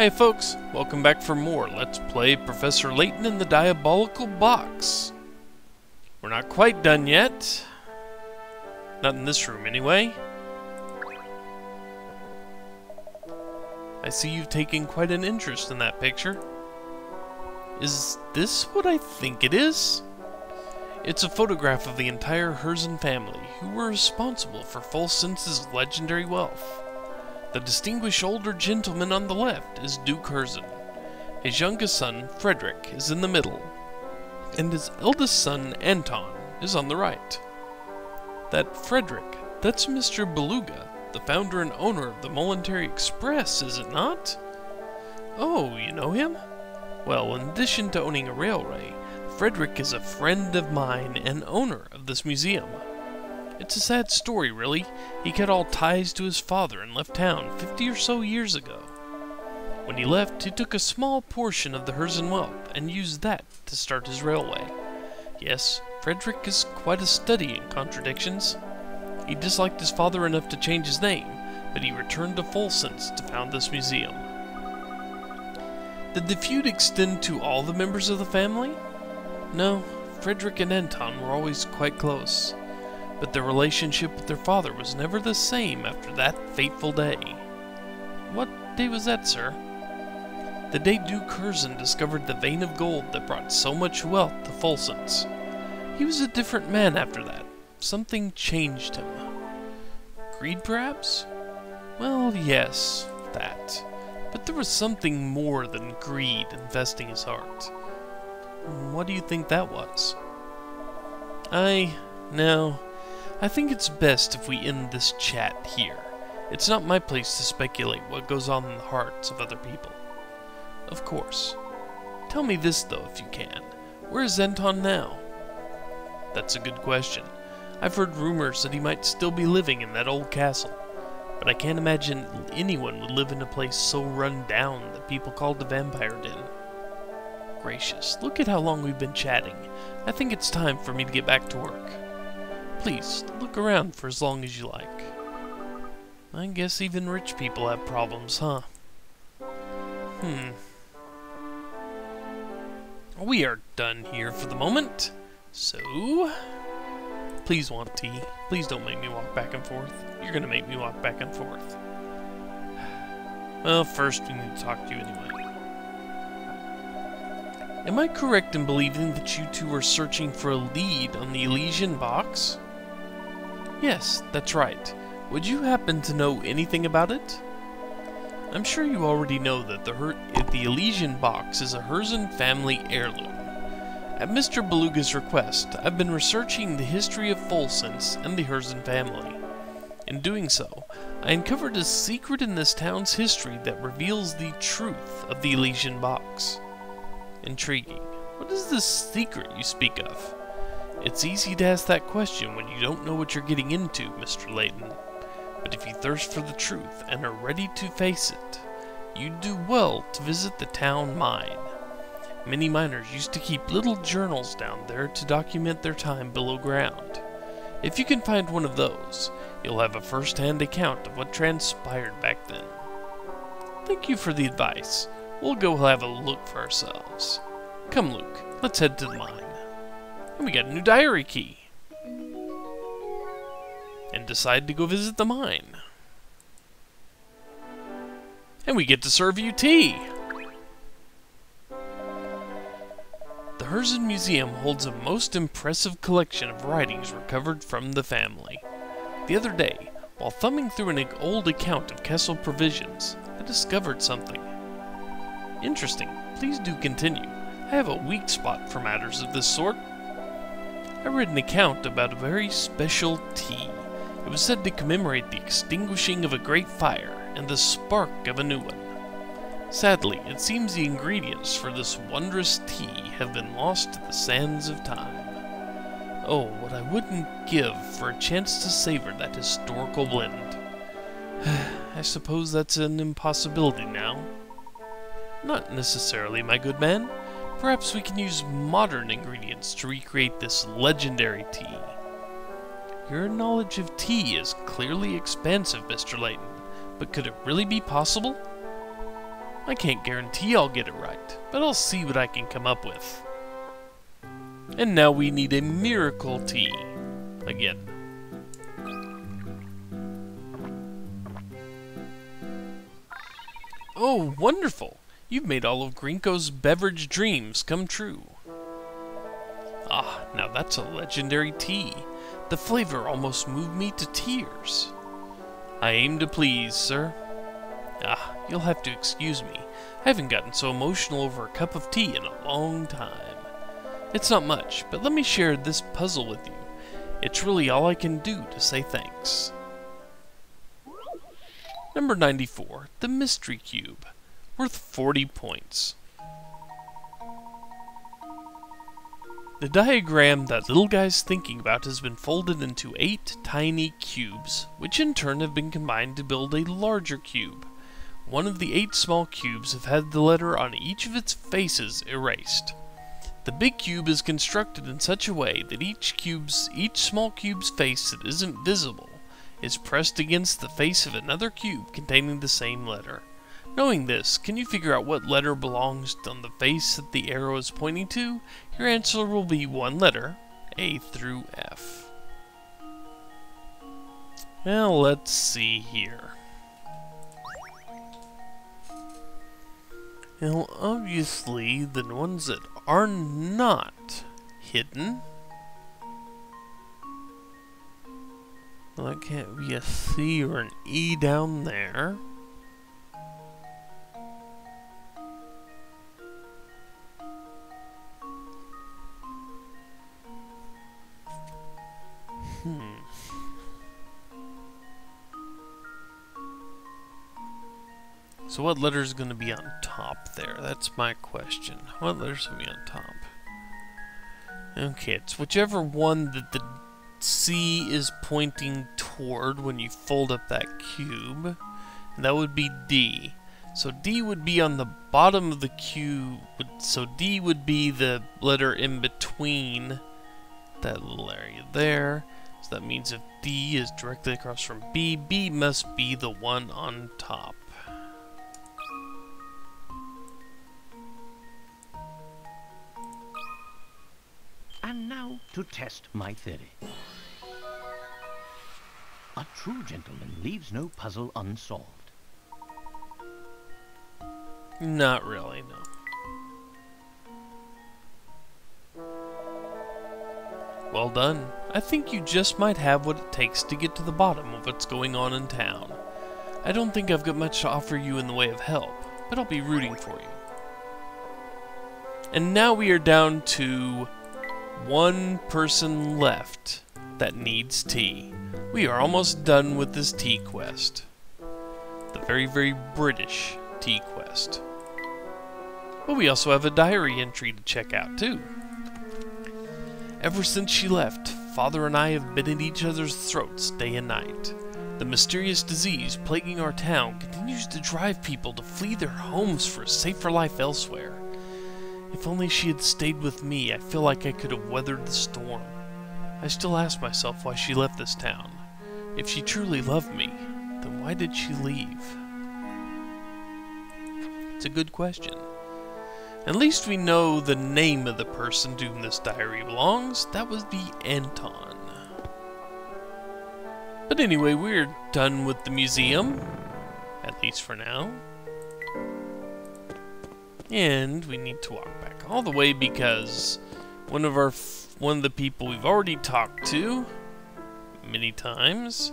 Hey folks, welcome back for more Let's Play Professor Layton in the Diabolical box. We're not quite done yet. Not in this room anyway. I see you've taken quite an interest in that picture. Is this what I think it is? It's a photograph of the entire Herzen family, who were responsible for Fulsen's legendary wealth. The distinguished older gentleman on the left is Duke Herzen. His youngest son, Frederick, is in the middle, and his eldest son, Anton, is on the right. That Frederick, that's Mr. Beluga, the founder and owner of the Momentary Express, is it not? Oh, you know him? Well, in addition to owning a railway, Frederick is a friend of mine and owner of this museum. It's a sad story, really. He cut all ties to his father and left town 50 or so years ago. When he left, he took a small portion of the Herzen wealth and used that to start his railway. Yes, Frederick is quite a study in contradictions. He disliked his father enough to change his name, but he returned to Fulsen's to found this museum. Did the feud extend to all the members of the family? No, Frederick and Anton were always quite close. But their relationship with their father was never the same after that fateful day. What day was that, sir? The day Duke Herzen discovered the vein of gold that brought so much wealth to Fulsen's. He was a different man after that. Something changed him. Greed, perhaps? Well, yes, that. But there was something more than greed infesting his heart. What do you think that was? I think it's best if we end this chat here. It's not my place to speculate what goes on in the hearts of other people. Of course. Tell me this, though, if you can. Where is Anton now? That's a good question. I've heard rumors that he might still be living in that old castle, but I can't imagine anyone would live in a place so run down that people called the Vampire Den. Gracious, look at how long we've been chatting. I think it's time for me to get back to work. Please, look around for as long as you like. I guess even rich people have problems, huh? We are done here for the moment. So, please want tea. Please don't make me walk back and forth. You're gonna make me walk back and forth. Well, first we need to talk to you anyway. Am I correct in believing that you two are searching for a lead on the Elysian box? Yes, that's right. Would you happen to know anything about it? I'm sure you already know that the Elysian box is a Herzen family heirloom. At Mr. Beluga's request, I've been researching the history of Fulsen's and the Herzen family. In doing so, I uncovered a secret in this town's history that reveals the truth of the Elysian box. Intriguing. What is this secret you speak of? It's easy to ask that question when you don't know what you're getting into, Mr. Layton. But if you thirst for the truth and are ready to face it, you'd do well to visit the town mine. Many miners used to keep little journals down there to document their time below ground. If you can find one of those, you'll have a first-hand account of what transpired back then. Thank you for the advice. We'll go have a look for ourselves. Come, Luke, let's head to the mine. And we got a new diary key. And decide to go visit the mine. And we get to serve you tea. The Herzen Museum holds a most impressive collection of writings recovered from the family. The other day, while thumbing through an old account of Kessel provisions, I discovered something. Interesting. Please do continue. I have a weak spot for matters of this sort. I read an account about a very special tea. It was said to commemorate the extinguishing of a great fire and the spark of a new one. Sadly, it seems the ingredients for this wondrous tea have been lost to the sands of time. Oh, what I wouldn't give for a chance to savor that historical blend. I suppose that's an impossibility now. Not necessarily, my good man. Perhaps we can use modern ingredients to recreate this legendary tea. Your knowledge of tea is clearly expansive, Mr. Layton, but could it really be possible? I can't guarantee I'll get it right, but I'll see what I can come up with. And now we need a miracle tea. Again. Oh, wonderful! You've made all of Grinko's beverage dreams come true. Ah, now that's a legendary tea. The flavor almost moved me to tears. I aim to please, sir. Ah, you'll have to excuse me. I haven't gotten so emotional over a cup of tea in a long time. It's not much, but let me share this puzzle with you. It's really all I can do to say thanks. Number 94, the Mystery Cube, worth 40 points. The diagram that little guy's thinking about has been folded into 8 tiny cubes, which in turn have been combined to build a larger cube. One of the 8 small cubes have had the letter on each of its faces erased. The big cube is constructed in such a way that each small cube's face that isn't visible is pressed against the face of another cube containing the same letter. Knowing this, can you figure out what letter belongs on the face that the arrow is pointing to? Your answer will be one letter, A through F. Well, let's see here. Now, obviously, the ones that are not hidden, well, that can't be a C or an E down there. So what letter is going to be on top there? That's my question. What letter's going to be on top? Okay, it's whichever one that the C is pointing toward when you fold up that cube. And that would be D. So D would be on the bottom of the cube. So D would be the letter in between that little area there. So that means if D is directly across from B, B must be the one on top. And now to test my theory. A true gentleman leaves no puzzle unsolved. Not really, no. Well done. I think you just might have what it takes to get to the bottom of what's going on in town. I don't think I've got much to offer you in the way of help, but I'll be rooting for you. And now we are down to one person left that needs tea. We are almost done with this tea quest. The very, very British tea quest. But we also have a diary entry to check out, too. Ever since she left, Father and I have been at each other's throats day and night. The mysterious disease plaguing our town continues to drive people to flee their homes for a safer life elsewhere. If only she had stayed with me, I feel like I could have weathered the storm. I still ask myself why she left this town. If she truly loved me, then why did she leave? It's a good question. At least we know the name of the person to whom this diary belongs. That would be Anton. But anyway, we're done with the museum. At least for now. And we need to walk back all the way because one of the people we've already talked to many times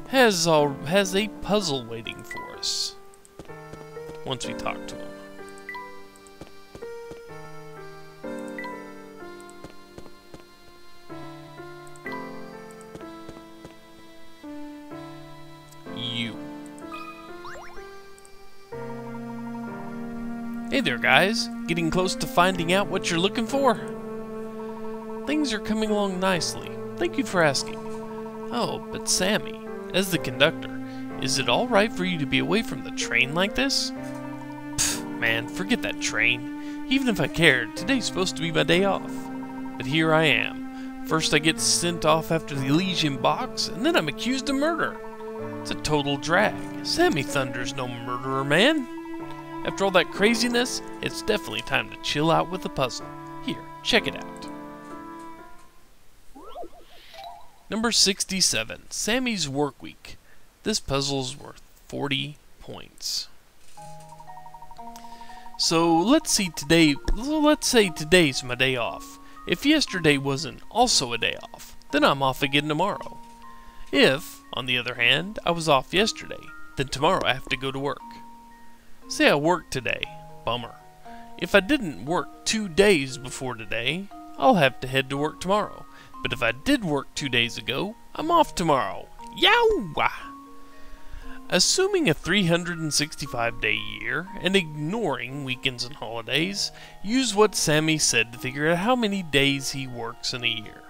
has a puzzle waiting for us once we talk to him. Hey there, guys. Getting close to finding out what you're looking for? Things are coming along nicely. Thank you for asking. Oh, but Sammy, as the conductor, is it all right for you to be away from the train like this? Pfft, man, forget that train. Even if I cared, today's supposed to be my day off. But here I am. First I get sent off after the Elysian box, and then I'm accused of murder. It's a total drag. Sammy Thunder's no murderer, man. After all that craziness, it's definitely time to chill out with the puzzle. Here, check it out. Number 67, Sammy's Work Week. This puzzle's worth 40 points. So let's say today's my day off. If yesterday wasn't also a day off, then I'm off again tomorrow. If, on the other hand, I was off yesterday, then tomorrow I have to go to work. Say I worked today, bummer. If I didn't work 2 days before today, I'll have to head to work tomorrow. But if I did work 2 days ago, I'm off tomorrow. Yow! Assuming a 365-day year, and ignoring weekends and holidays, use what Sammy said to figure out how many days he works in a year.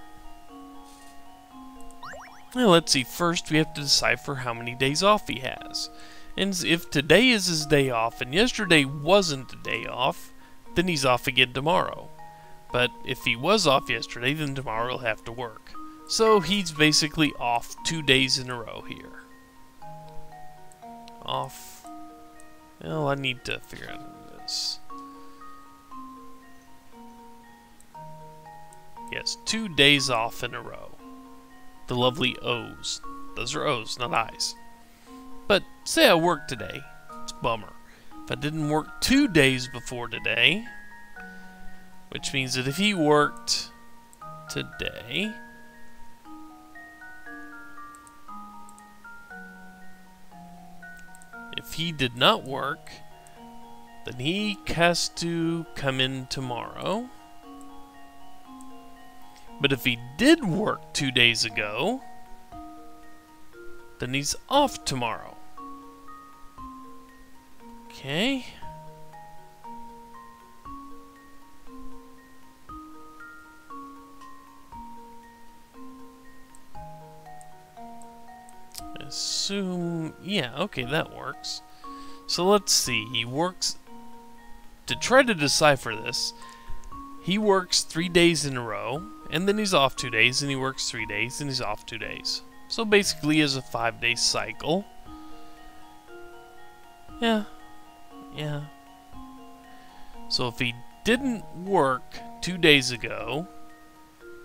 Now let's see, first we have to decipher how many days off he has. And if today is his day off and yesterday wasn't a day off, then he's off again tomorrow. But if he was off yesterday, then tomorrow he'll have to work. So he's basically off 2 days in a row here. Off. Well, I need to figure out this. Yes, 2 days off in a row. The lovely O's. Those are O's, not I's. But say I worked today. It's a bummer. If I didn't work 2 days before today, which means that if he worked today, if he did not work, then he has to come in tomorrow. But if he did work 2 days ago, then he's off tomorrow. Okay. Assume, yeah, okay, that works. So let's see, he works, to try to decipher this, he works 3 days in a row, and then he's off 2 days, and he works 3 days, and he's off 2 days. So basically he has a 5-day cycle. Yeah. So if he didn't work 2 days ago,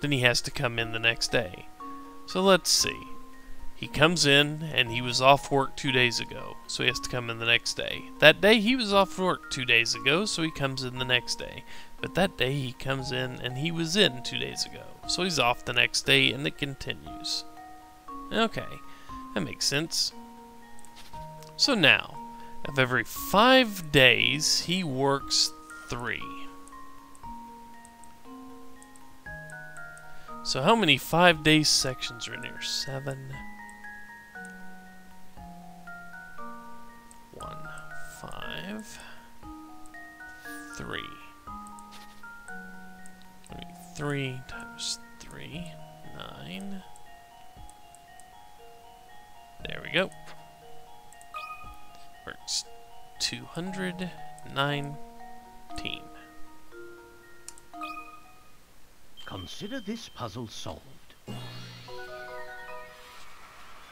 then he has to come in the next day. So let's see. He comes in, and he was off work 2 days ago, so he has to come in the next day. That day, he was off work 2 days ago, so he comes in the next day. But that day, he comes in, and he was in 2 days ago, so he's off the next day, and it continues. Okay, that makes sense. So now, of every 5 days, he works 3. So how many 5-day sections are in here? 7... 5, 3. 3 times 3, 9. There we go. Works 219. Consider this puzzle solved.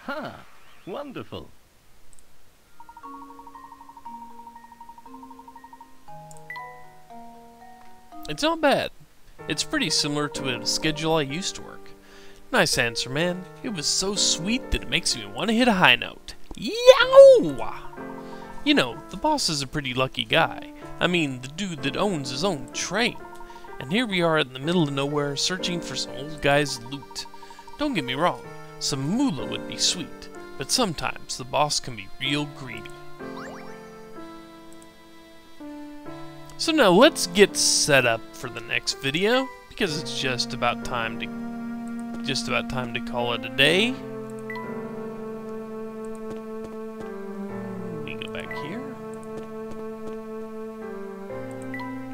Ha! Wonderful. It's not bad. It's pretty similar to a schedule I used to work. Nice answer, man. It was so sweet that it makes me want to hit a high note. Yow! You know, the boss is a pretty lucky guy. I mean, the dude that owns his own train. And here we are in the middle of nowhere searching for some old guy's loot. Don't get me wrong, some moolah would be sweet, but sometimes the boss can be real greedy. So now let's get set up for the next video, because it's just about time to call it a day. Let me go back here.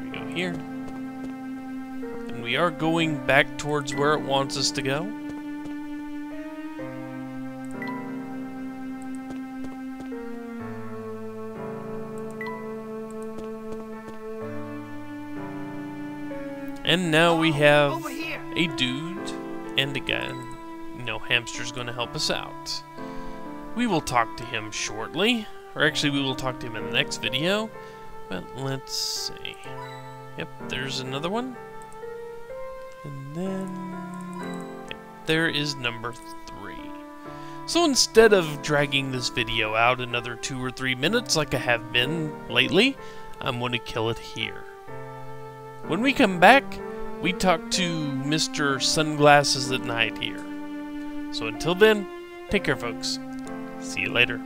We go here. And we are going back towards where it wants us to go. And now we have a dude and a guy. You know, Hamster's going to help us out. We will talk to him shortly. Or actually, we will talk to him in the next video. Well, let's see. Yep, there's another one. And then... Yep, there is number 3. So instead of dragging this video out another 2 or 3 minutes like I have been lately, I'm going to kill it here. When we come back, we talk to Mr. Sunglasses at Night here. So until then, take care folks. See you later.